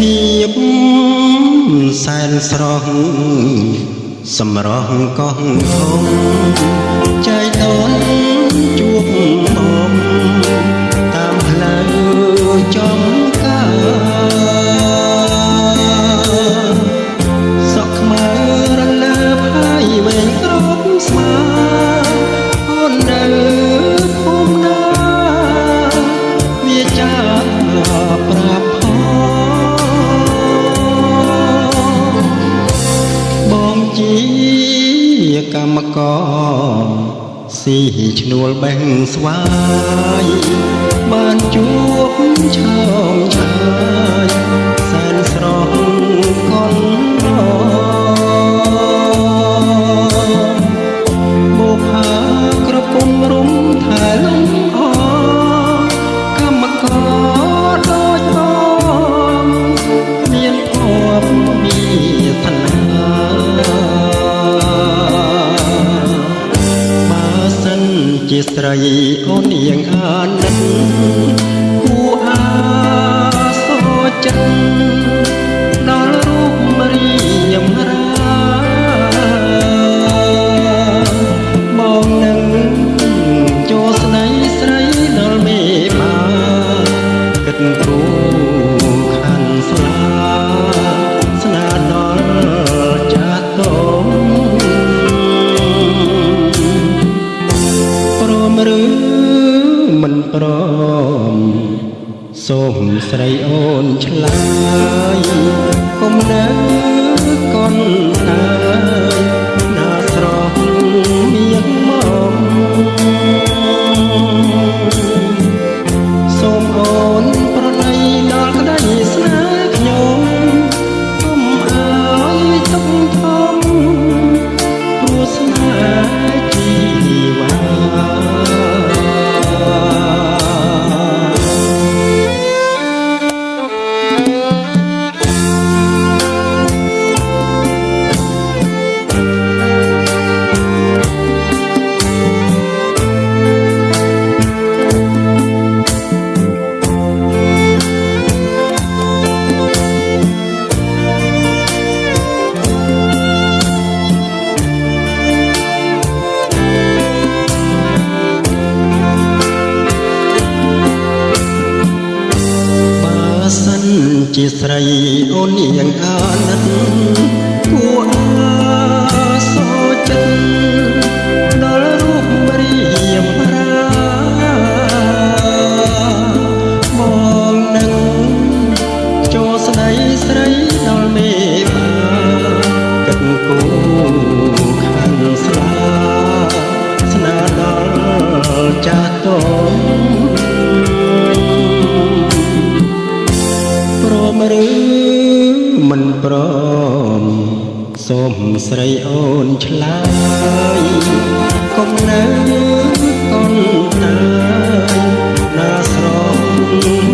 ភាពសែនស្រស់សម្រស់កោះធំចែកដូនជួបមកតាមផ្លូវចំការសក់ខ្មៅរលើផាយវែងក្រប់ស្មាអូននៅភូមិណាវាចាប្រាប់បងជាកម្មករស៊ីឈ្នួលបេះស្វាយបានជួបឆោមឆាយសែនស្រស់កូនបុផាក្រពុំរុំថែលំអកម្មករដូចបងមានភពមានឋានៈជាស្រីអូននាងអាណិតគួរអាសូរចិត្តដល់រូបមរីយមរាបងនឹងចូលស្ដីស្រីដល់មេបាគិតគូខាន់ស្លាស្នាដល់ចាស់តោឬមិនព្រមសូមស្រីអូនឆ្លើយកុំនៅកូនតាណាស្រស់មានមកសូមអូនប្រណីដល់ក្តីស្នេហ៍ខ្ញុំកុំអើយទុកធំព្រោះស្នេហ៍ជីវ៉ាជាស្រីអូននាងអាណិតគួរអាសូរចិត្តដល់រូបរាមរាមកនឹងចូលស្ដីស្រីដល់មេបាគិតគូខាន់ស្លាស្នាដល់ចាស់តោឬមិនព្រមសូមស្រីអូនឆ្លើយកុំនៅកូនតាណាស្រស់